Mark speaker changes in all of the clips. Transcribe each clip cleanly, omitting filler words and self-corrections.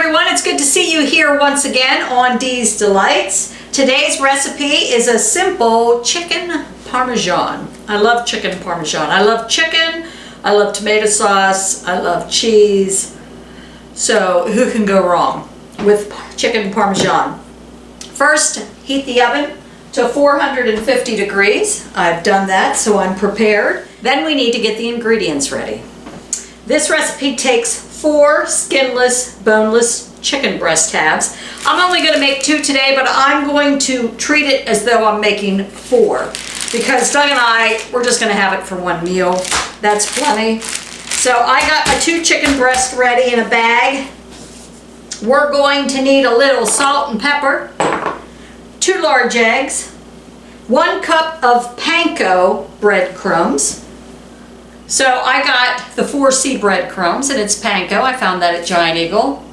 Speaker 1: everyone, it's good to see you here once again on Dee's Delights. Today's recipe is a simple chicken parmesan. I love chicken parmesan. I love chicken, I love tomato sauce, I love cheese. So who can go wrong with chicken parmesan? First, heat the oven to 450 degrees. I've done that, so I'm prepared. Then we need to get the ingredients ready. This recipe takes 4 skinless, boneless chicken breast halves. I'm only going to make 2 today, but I'm going to treat it as though I'm making 4 because Doug and I, we're just going to have it for one meal. That's plenty. So I got my 2 chicken breasts ready in a bag. We're going to need a little salt and pepper, 2 large eggs, 1 cup of panko breadcrumbs. So I got the 4C breadcrumbs, and it's panko. I found that at Giant Eagle.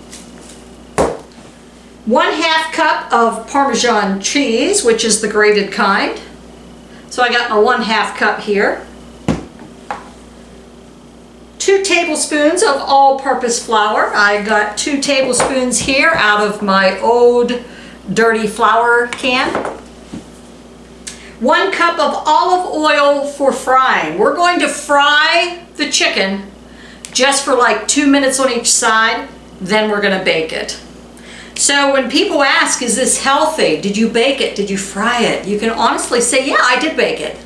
Speaker 1: 1/2 cup of Parmesan cheese, which is the grated kind. So I got my 1/2 cup here. 2 tablespoons of all-purpose flour. I got 2 tablespoons here out of my old dirty flour can. 1 cup of olive oil for frying. We're going to fry the chicken just for like 2 minutes on each side, then we're going to bake it. So when people ask, is this healthy? Did you bake it? Did you fry it? You can honestly say, yeah, I did bake it.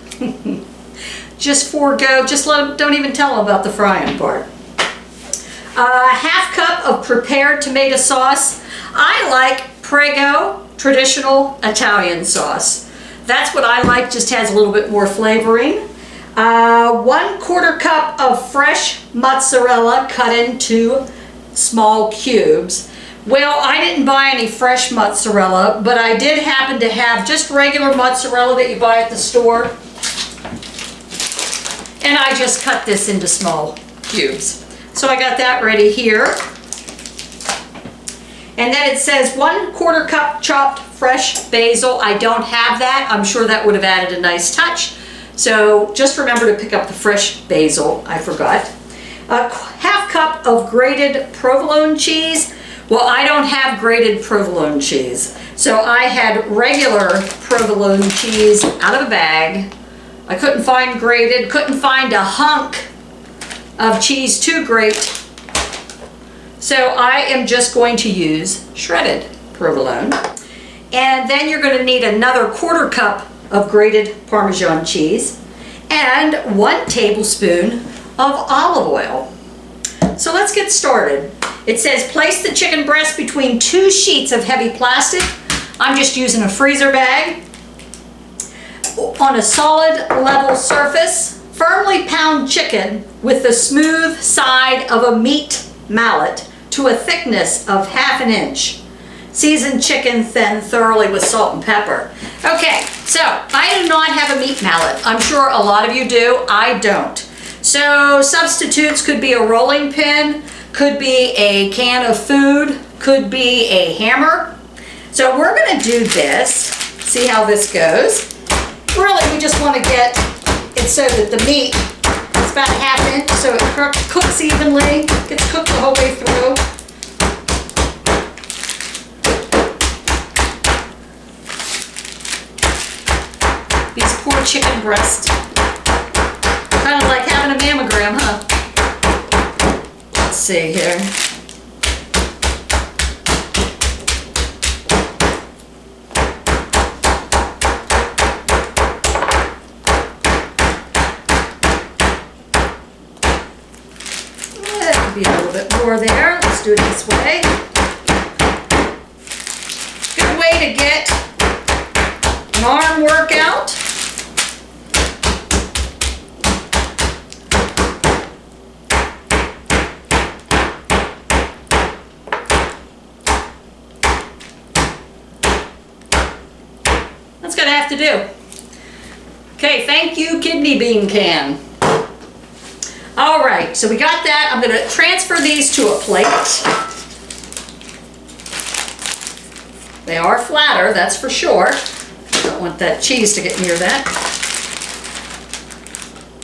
Speaker 1: Just forego, just don't even tell them about the frying part. 1/2 cup of prepared tomato sauce. I like Prego traditional Italian sauce. That's what I like, just has a little bit more flavoring. 1/4 cup of fresh mozzarella cut into small cubes. Well, I didn't buy any fresh mozzarella, but I did happen to have just regular mozzarella that you buy at the store. And I just cut this into small cubes. So I got that ready here. And then it says 1/4 cup chopped fresh basil. I don't have that. I'm sure that would have added a nice touch. So just remember to pick up the fresh basil. I forgot. 1/2 cup of grated provolone cheese. Well, I don't have grated provolone cheese. So I had regular provolone cheese out of a bag. I couldn't find grated, couldn't find a hunk of cheese to grate. So I am just going to use shredded provolone. And then you're going to need another 1/4 cup of grated Parmesan cheese and 1 tablespoon of olive oil. So let's get started. It says place the chicken breast between 2 sheets of heavy plastic. I'm just using a freezer bag. On a solid level surface, firmly pound chicken with the smooth side of a meat mallet to a thickness of 1/2 inch. Season chicken thin thoroughly with salt and pepper. Okay, so I do not have a meat mallet. I'm sure a lot of you do. I don't. So substitutes could be a rolling pin, could be a can of food, could be a hammer. So we're going to do this. See how this goes. Really, we just want to get it so that the meat is about 1/2 inch so it cooks evenly, gets cooked the whole way through. These poor chicken breasts. Kind of like having a mammogram, huh? Let's see here. Be a little bit more there. Let's do it this way. Good way to get an arm workout. That's gonna have to do. Okay, thank you, kidney bean can. All right, so we got that. I'm going to transfer these to a plate. They are flatter, that's for sure. Don't want that cheese to get near that.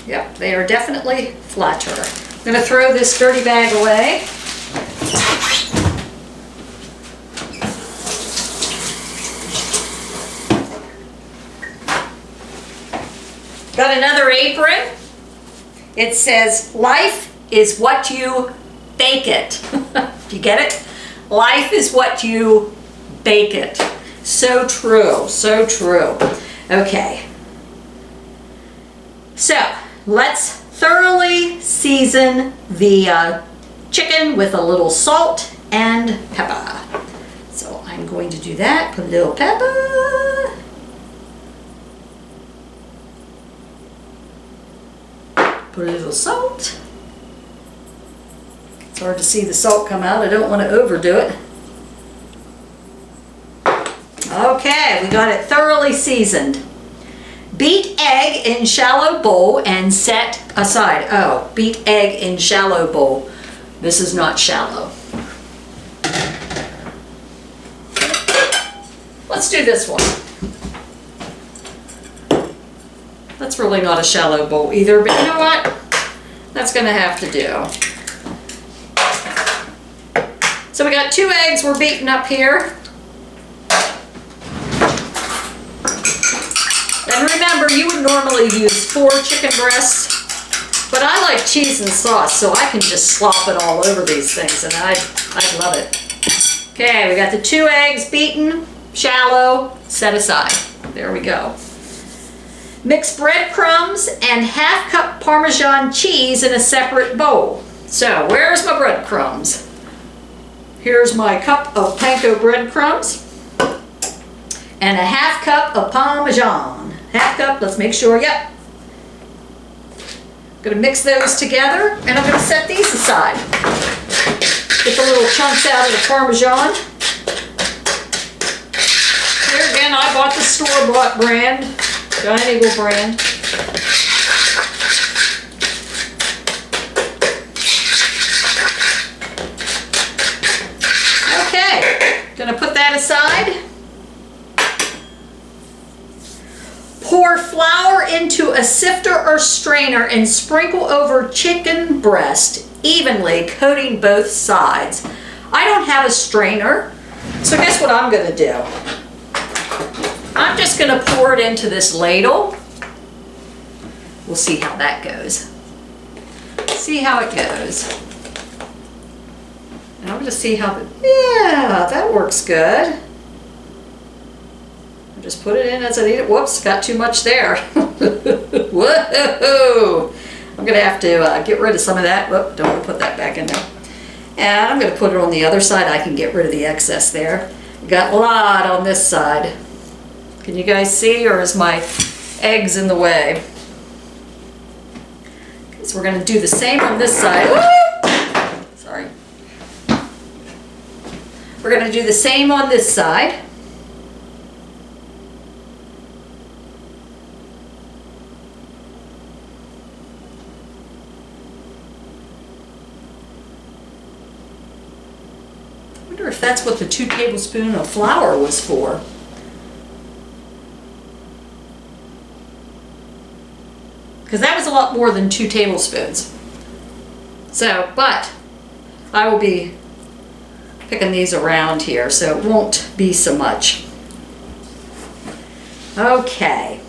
Speaker 1: Yep, they are definitely flatter. I'm going to throw this dirty bag away. Got another apron. It says, life is what you bake it. Do you get it? Life is what you bake it. So true, so true. Okay. So, let's thoroughly season the chicken with a little salt and pepper. So I'm going to do that. Put a little pepper. Put a little salt. It's hard to see the salt come out. I don't want to overdo it. Okay, we got it thoroughly seasoned. Beat egg in shallow bowl and set aside. Oh, beat egg in shallow bowl. This is not shallow. Let's do this one. That's really not a shallow bowl either, but you know what? That's going to have to do. So we got 2 eggs we're beating up here. And remember, you would normally use 4 chicken breasts, but I like cheese and sauce, so I can just slop it all over these things, and I love it. Okay, we got the 2 eggs beaten, shallow, set aside. There we go. Mix breadcrumbs and ½ cup Parmesan cheese in a separate bowl. So, where's my breadcrumbs? Here's my cup of panko breadcrumbs and a ½ cup of Parmesan. ½ cup, let's make sure, yep. I'm gonna mix those together and I'm gonna set these aside. Get the little chunks out of the Parmesan. Here again, I bought the store-bought brand, Giant Eagle brand. Okay, gonna put that aside. Pour flour into a sifter or strainer and sprinkle over chicken breast evenly, coating both sides. I don't have a strainer, so guess what I'm going to do? I'm just going to pour it into this ladle. We'll see how that goes. See how it goes. And I'm going to see how yeah, that works good. Just put it in as I need it. Whoops, got too much there. Whoa! I'm going to have to get rid of some of that. Whoop, don't want to put that back in there. And I'm going to put it on the other side. I can get rid of the excess there. Got a lot on this side. Can you guys see, or is my eggs in the way? Okay, so we're going to do the same on this side. Woo! Sorry. We're going to do the same on this side. I wonder if that's what the 2 tablespoons of flour was for. Because that was a lot more than 2 tablespoons. So, but I will be picking these around here, so it won't be so much. Okay.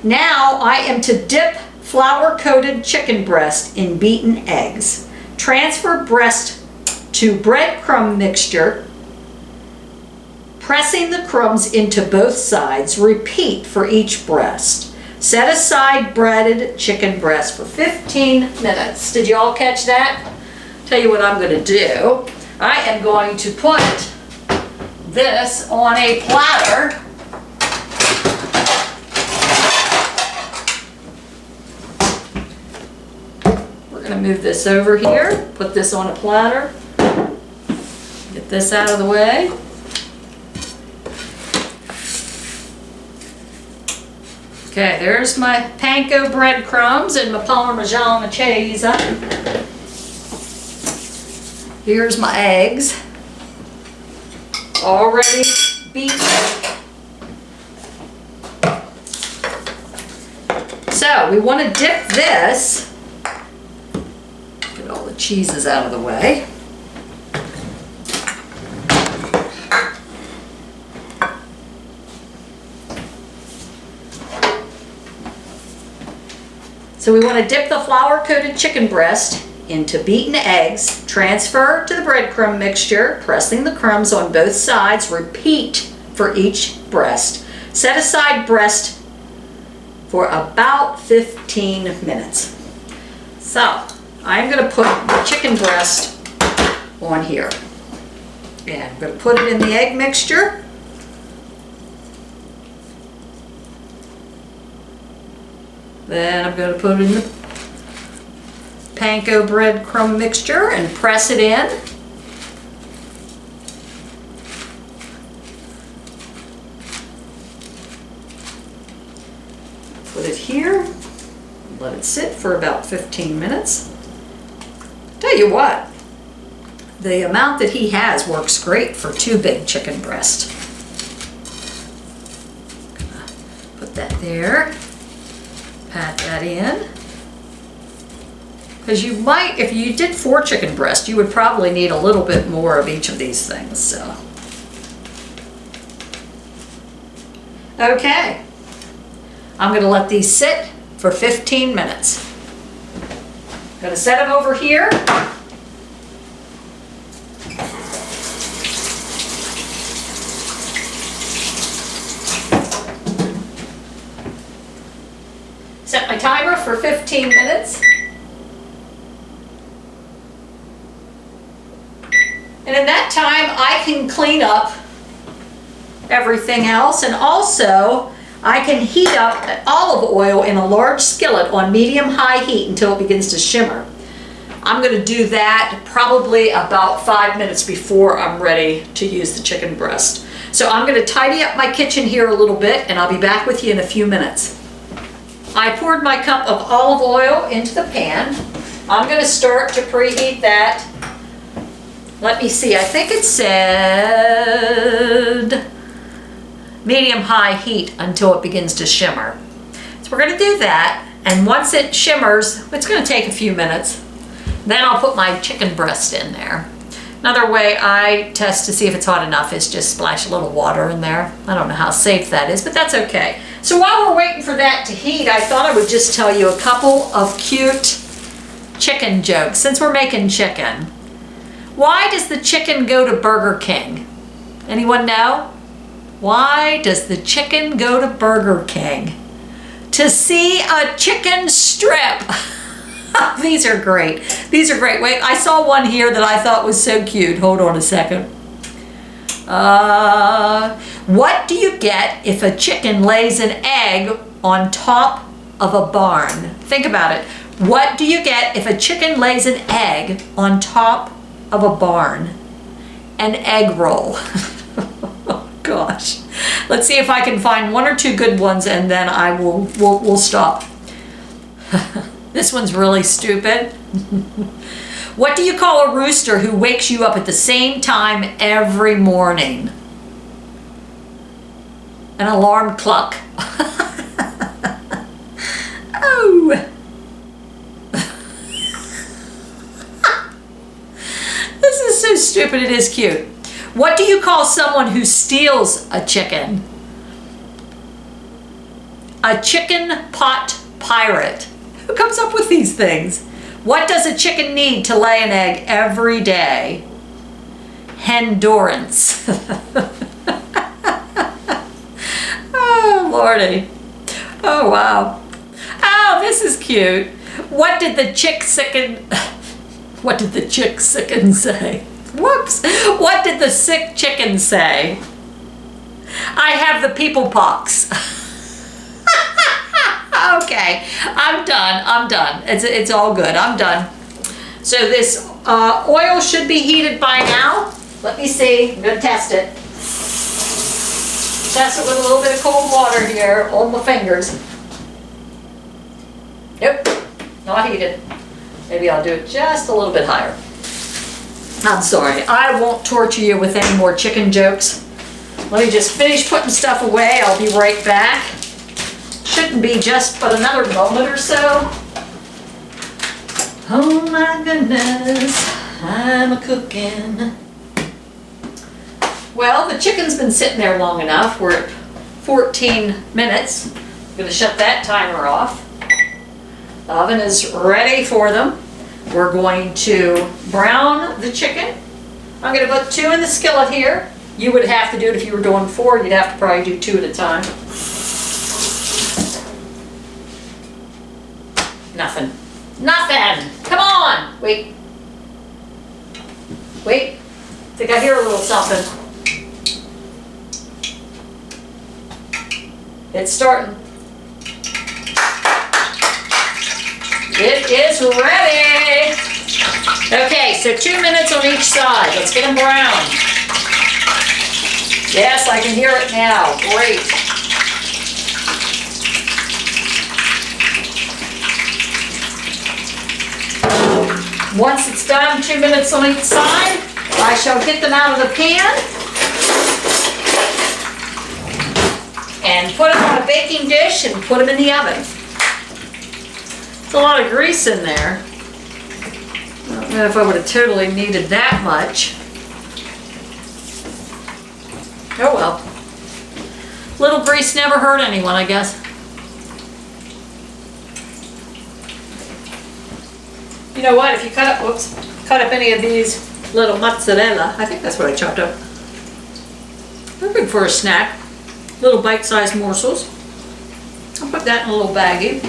Speaker 1: Now I am to dip flour-coated chicken breast in beaten eggs. Transfer breast to breadcrumb mixture, pressing the crumbs into both sides. Repeat for each breast. Set aside breaded chicken breast for 15 minutes. Did you all catch that? Tell you what I'm going to do. I am going to put this on a platter. We're going to move this over here, put this on a platter. Get this out of the way. Okay, there's my panko breadcrumbs and my Parmesan cheese. Here's my eggs. Already beaten. So we want to dip this. Get all the cheeses out of the way. So we want to dip the flour-coated chicken breast into beaten eggs, transfer to the breadcrumb mixture, pressing the crumbs on both sides. Repeat for each breast. Set aside breast for about 15 minutes. So I'm going to put the chicken breast on here. And I'm going to put it in the egg mixture. Then I'm going to put it in the panko breadcrumb mixture and press it in. Put it here. Let it sit for about 15 minutes. Tell you what, the amount that he has works great for 2 big chicken breasts. Put that there. Pat that in. Because you might, if you did 4 chicken breasts, you would probably need a little bit more of each of these things. So, okay. I'm going to let these sit for 15 minutes. I'm going to set them over here. Set my timer for 15 minutes. And in that time, I can clean up everything else, and also I can heat up olive oil in a large skillet on medium-high heat until it begins to shimmer. I'm going to do that probably about 5 minutes before I'm ready to use the chicken breast. So I'm going to tidy up my kitchen here a little bit, and I'll be back with you in a few minutes. I poured my cup of olive oil into the pan. I'm going to start to preheat that. Let me see, I think it said medium-high heat until it begins to shimmer. So we're going to do that, and once it shimmers, it's going to take a few minutes. Then I'll put my chicken breast in there. Another way I test to see if it's hot enough is just splash a little water in there. I don't know how safe that is, but that's okay. So while we're waiting for that to heat, I thought I would just tell you a couple of cute chicken jokes since we're making chicken. Why does the chicken go to Burger King? Anyone know? Why does the chicken go to Burger King? To see a chicken strip. These are great. These are great. Wait, I saw one here that I thought was so cute. Hold on a second. What do you get if a chicken lays an egg on top of a barn? Think about it. What do you get if a chicken lays an egg on top of a barn? An egg roll. Oh gosh. Let's see if I can find 1 or 2 good ones, and then we'll stop. This one's really stupid. What do you call a rooster who wakes you up at the same time every morning? An alarm clock. Oh. This is so stupid, it is cute. What do you call someone who steals a chicken? A chicken pot pirate. Who comes up with these things? What does a chicken need to lay an egg every day? Endurance. Oh, Lordy. Oh, wow. Oh, this is cute. What did the chicken say? Whoops. What did the sick chicken say? I have the people pox. Okay, I'm done. It's all good. I'm done. So this oil should be heated by now. Let me see. I'm going to test it. Test it with a little bit of cold water here on my fingers. Nope, not heated. Maybe I'll do it just a little bit higher. I'm sorry. I won't torture you with any more chicken jokes. Let me just finish putting stuff away. I'll be right back. Shouldn't be just but another moment or so. Oh my goodness, I'm a cooking. Well, the chicken's been sitting there long enough. We're at 14 minutes. I'm gonna shut that timer off. Oven is ready for them. We're going to brown the chicken. I'm going to put 2 in the skillet here. You would have to do it if you were doing 4. You'd have to probably do 2 at a time. Nothing. Nothing! Come on! Wait. Wait. I think I hear a little something. It's starting. It is ready! Okay, so 2 minutes on each side. Let's get them brown. Yes, I can hear it now. Great. Once it's done, 2 minutes on each side, I shall get them out of the pan and put them on a baking dish and put them in the oven. There's a lot of grease in there. I don't know if I would have totally needed that much. Oh well. Little grease never hurt anyone, I guess. You know what, if you cut up any of these little mozzarella, I think that's what I chopped up. They're good for a snack. Little bite-sized morsels. I'll put that in a little baggie.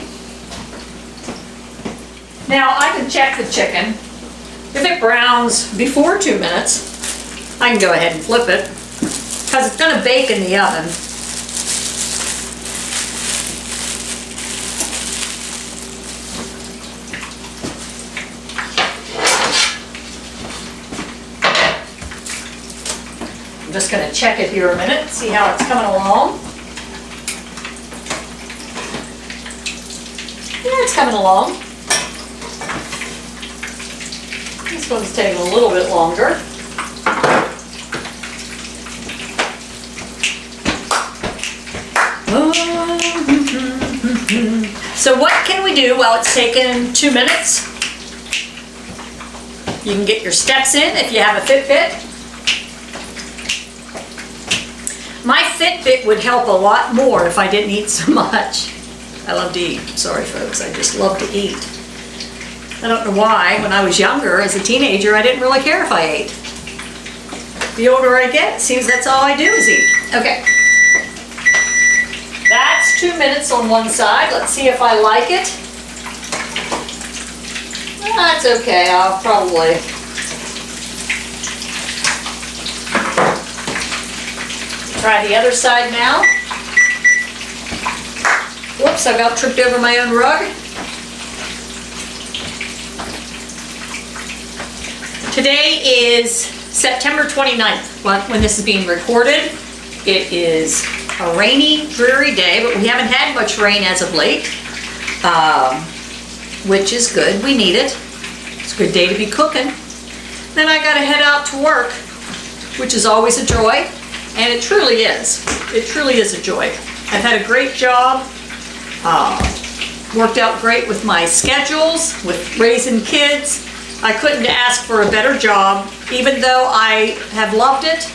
Speaker 1: Now I can check the chicken. If it browns before 2 minutes, I can go ahead and flip it because it's going to bake in the oven. I'm just going to check it here a minute, see how it's coming along. Yeah, it's coming along. This one's taking a little bit longer. So what can we do while it's taken 2 minutes? You can get your steps in if you have a Fitbit. My Fitbit would help a lot more if I didn't eat so much. I love to eat. Sorry folks, I just love to eat. I don't know why, when I was younger, as a teenager, I didn't really care if I ate. The older I get, it seems that's all I do is eat. Okay. That's 2 minutes on one side. Let's see if I like it. That's okay, I'll probably... Try the other side now. Whoops, I about tripped over my own rug. Today is September 29th, when this is being recorded. It is a rainy, dreary day, but we haven't had much rain as of late, which is good. We need it. It's a good day to be cooking. Then I gotta head out to work, which is always a joy, and it truly is. It truly is a joy. I've had a great job, worked out great with my schedules, with raising kids. I couldn't ask for a better job, even though I have loved it.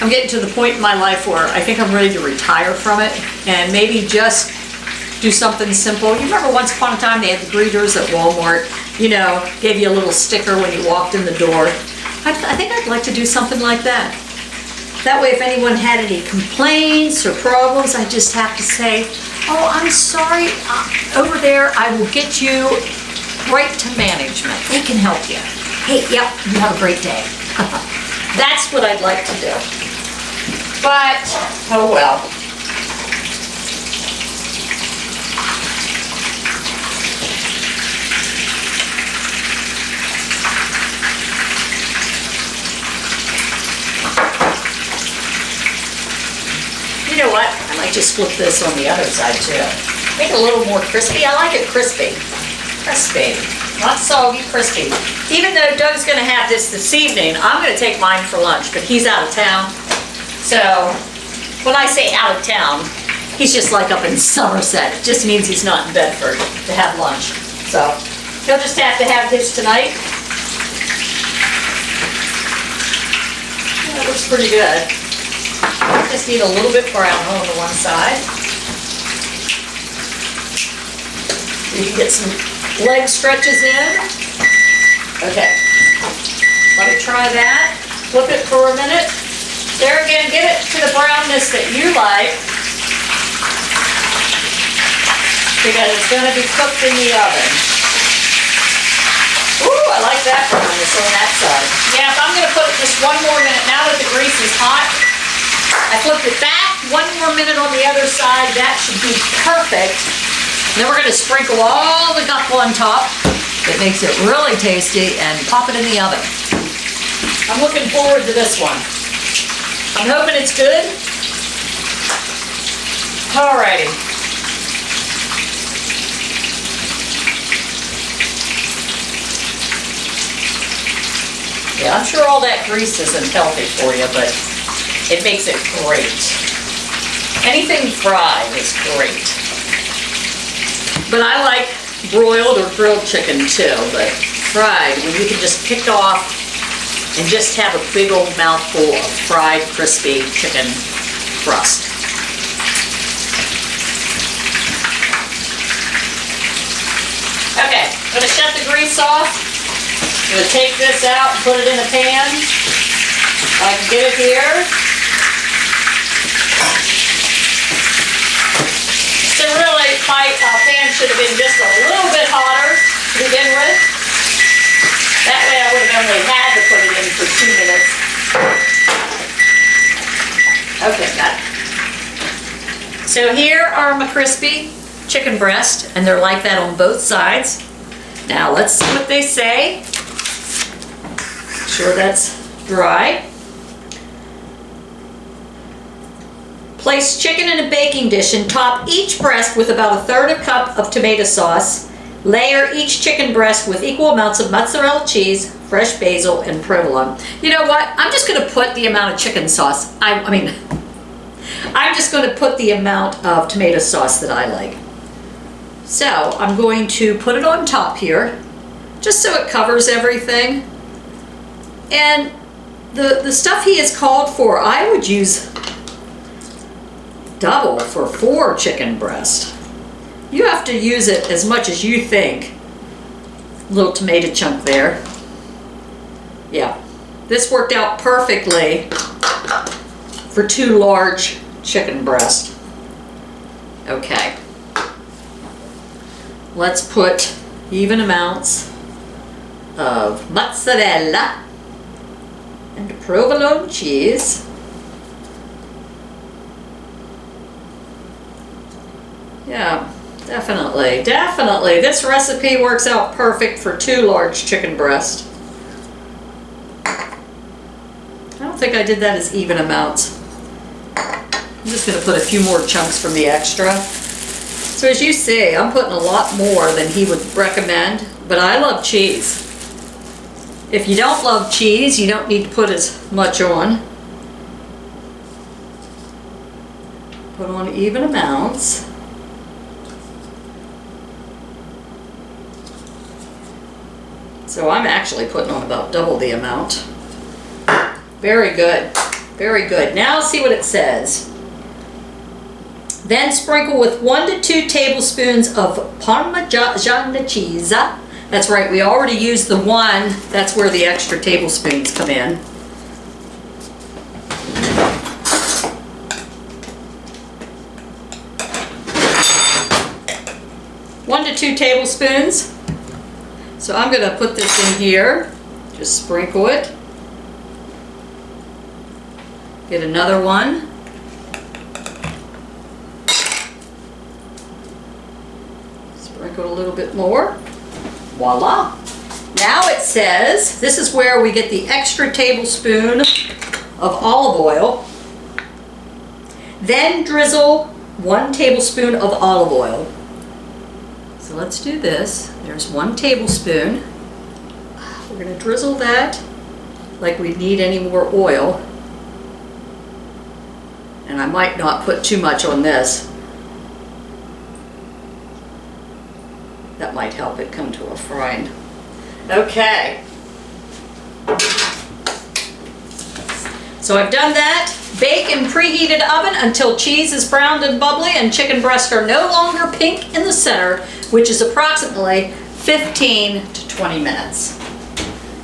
Speaker 1: I'm getting to the point in my life where I think I'm ready to retire from it and maybe just do something simple. You remember once upon a time they had the greeters at Walmart, you know, gave you a little sticker when you walked in the door. I think I'd like to do something like that. That way if anyone had any complaints or problems, I just have to say, oh, I'm sorry, over there, I will get you right to management. They can help you. Hey, yep, you have a great day. That's what I'd like to do. But, oh well. You know what? I might just flip this on the other side too. Make it a little more crispy. I like it crispy. Crispy. Not soggy, crispy. Even though Doug's going to have this evening, I'm going to take mine for lunch, but he's out of town. So, when I say out of town, he's just like up in Somerset. It just means he's not in Bedford to have lunch. So, he'll just have to have his tonight. That looks pretty good. Just need a little bit brown on the one side. You can get some leg stretches in. Okay, let me try that. Flip it for a minute. There again, get it to the brownness that you like, because it's going to be cooked in the oven. Ooh, I like that brownness on that side. Yeah, if I'm going to put it just one more minute, now that the grease is hot, I flipped it back, one more minute on the other side, that should be perfect. Then we're going to sprinkle all the guac on top. It makes it really tasty, and pop it in the oven. I'm looking forward to this one. I'm hoping it's good. Alrighty. Yeah, I'm sure all that grease isn't healthy for you, but it makes it great. Anything fried is great. But I like broiled or grilled chicken too, but fried, when you can just pick off and just have a big old mouthful of fried, crispy chicken crust. Okay, I'm gonna shut the grease off. I'm gonna take this out and put it in a pan. I can get it here. So really, my pan should have been just a little bit hotter to begin with. That way I would have only had to put it in for 2 minutes. Okay, got it. So here are my crispy chicken breast, and they're like that on both sides. Now let's see what they say. Make sure that's dry. Place chicken in a baking dish and top each breast with about 1/3 cup of tomato sauce. Layer each chicken breast with equal amounts of mozzarella cheese, fresh basil, and provolone. You know what? I'm just going to put the amount of chicken sauce. I'm just going to put the amount of tomato sauce that I like. So I'm going to put it on top here, just so it covers everything. And the stuff he has called for, I would use double for 4 chicken breast. You have to use it as much as you think. Little tomato chunk there. Yeah, this worked out perfectly for 2 large chicken breasts. Okay. Let's put even amounts of mozzarella and provolone cheese. Yeah. Definitely, definitely. This recipe works out perfect for 2 large chicken breasts. I don't think I did that as even amounts. I'm just going to put a few more chunks from the extra. So as you see, I'm putting a lot more than he would recommend, but I love cheese. If you don't love cheese, you don't need to put as much on. Put on even amounts. So I'm actually putting on about double the amount. Very good, very good. Now see what it says. Then sprinkle with 1 to 2 tablespoons of Parmesan cheese. That's right, we already used the 1. That's where the extra tablespoons come in. 1 to 2 tablespoons. So I'm going to put this in here, just sprinkle it. Get another one. Sprinkle a little bit more. Voila. Now it says, this is where we get the extra tablespoon of olive oil. Then drizzle 1 tablespoon of olive oil. So let's do this. There's 1 tablespoon. We're going to drizzle that like we need any more oil. And I might not put too much on this. That might help it come to a frying. Okay. So I've done that. Bake in preheated oven until cheese is browned and bubbly and chicken breasts are no longer pink in the center. which is approximately 15 to 20 minutes.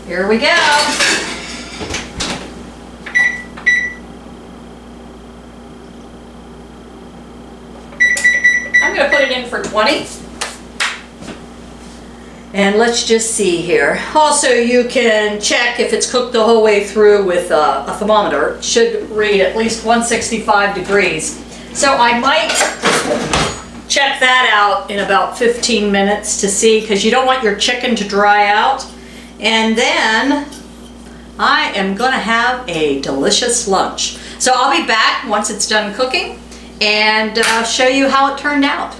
Speaker 1: Here we go. I'm going to put it in for 20. And let's just see here. Also, you can check if it's cooked the whole way through with a thermometer. It should read at least 165 degrees. So I might check that out in about 15 minutes to see, because you don't want your chicken to dry out. And then I am going to have a delicious lunch. So I'll be back once it's done cooking and show you how it turned out.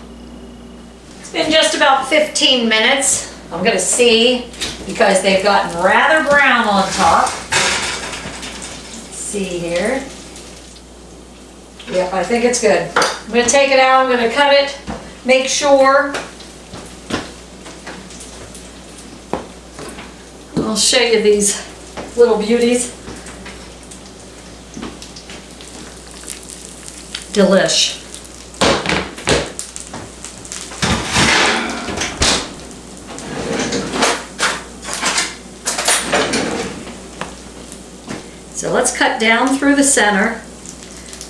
Speaker 1: It's been just about 15 minutes. I'm going to see, because they've gotten rather brown on top. Let's see here. Yep, I think it's good. I'm going to take it out, I'm going to cut it, make sure. I'll show you these little beauties. Delish. So let's cut down through the center.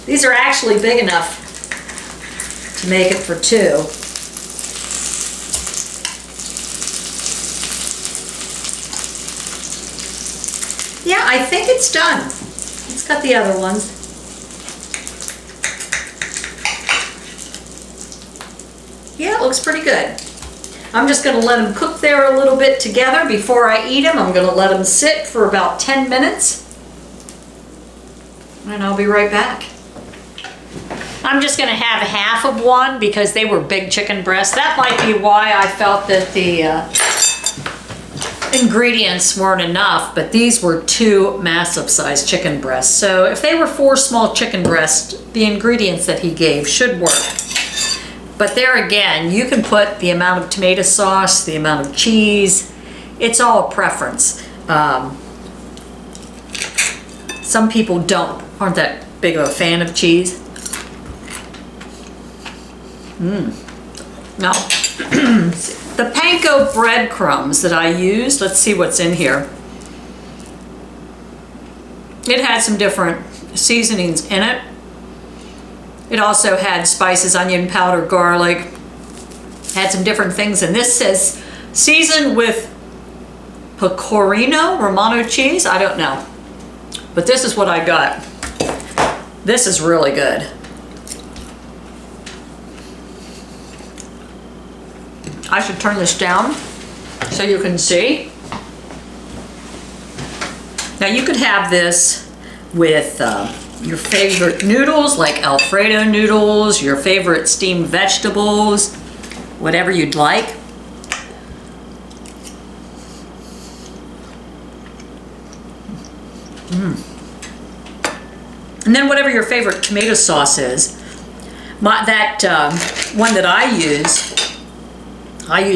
Speaker 1: These are actually big enough to make it for two. Yeah, I think it's done. Let's cut the other ones. Yeah, it looks pretty good. I'm just going to let them cook there a little bit together before I eat them. I'm going to let them sit for about 10 minutes. And I'll be right back. I'm just going to have half of one because they were big chicken breasts. That might be why I felt that the ingredients weren't enough, but these were 2 massive sized chicken breasts. So if they were 4 small chicken breasts, the ingredients that he gave should work. But there again, you can put the amount of tomato sauce, the amount of cheese. It's all a preference. Some people aren't that big of a fan of cheese. No. The panko breadcrumbs that I used, let's see what's in here. It had some different seasonings in it. It also had spices, onion powder, garlic. Had some different things. And this says seasoned with pecorino romano cheese. I don't know. But this is what I got. This is really good. I should turn this down so you can see. Now you could have this with your favorite noodles, like Alfredo noodles, your favorite steamed vegetables, whatever you'd like. And then whatever your favorite tomato sauce is. That one that I use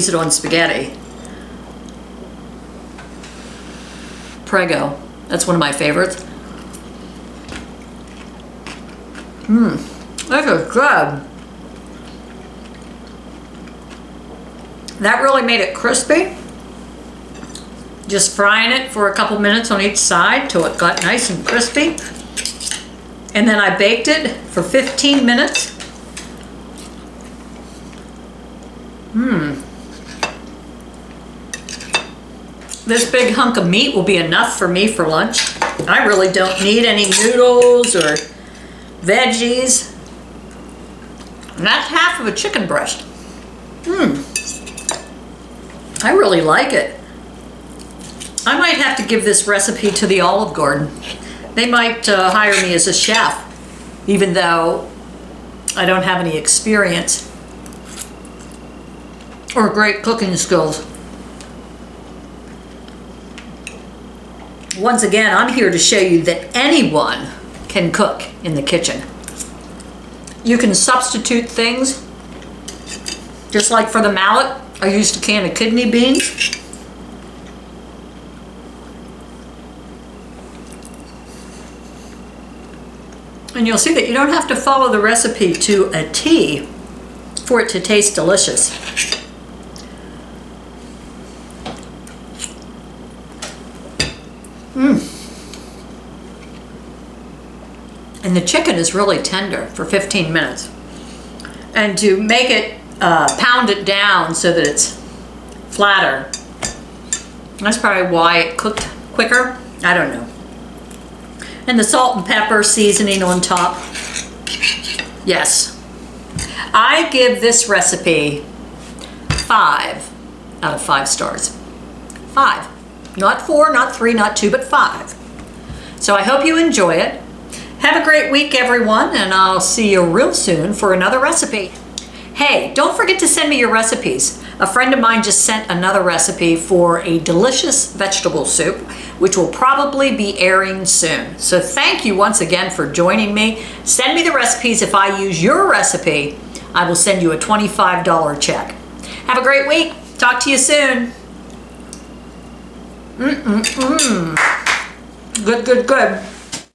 Speaker 1: it on spaghetti. Prego. That's one of my favorites. This is good. That really made it crispy. Just frying it for a couple minutes on each side till it got nice and crispy. And then I baked it for 15 minutes. This big hunk of meat will be enough for me for lunch. I really don't need any noodles or veggies. And that's half of a chicken breast. I really like it. I might have to give this recipe to the Olive Garden. They might hire me as a chef, even though I don't have any experience or great cooking skills. Once again, I'm here to show you that anyone can cook in the kitchen. You can substitute things. Just like for the mallet, I used a can of kidney beans. And you'll see that you don't have to follow the recipe to a T for it to taste delicious. And the chicken is really tender for 15 minutes. And to make it, pound it down so that it's flatter. That's probably why it cooked quicker. I don't know. And the salt and pepper seasoning on top. Yes. I give this recipe 5 out of 5 stars. 5. Not 4, not 3, not 2, but 5. So I hope you enjoy it. Have a great week, everyone, and I'll see you real soon for another recipe. Hey, don't forget to send me your recipes. A friend of mine just sent another recipe for a delicious vegetable soup, which will probably be airing soon. So thank you once again for joining me. Send me the recipes. If I use your recipe, I will send you a $25 check. Have a great week. Talk to you soon. Good, good, good.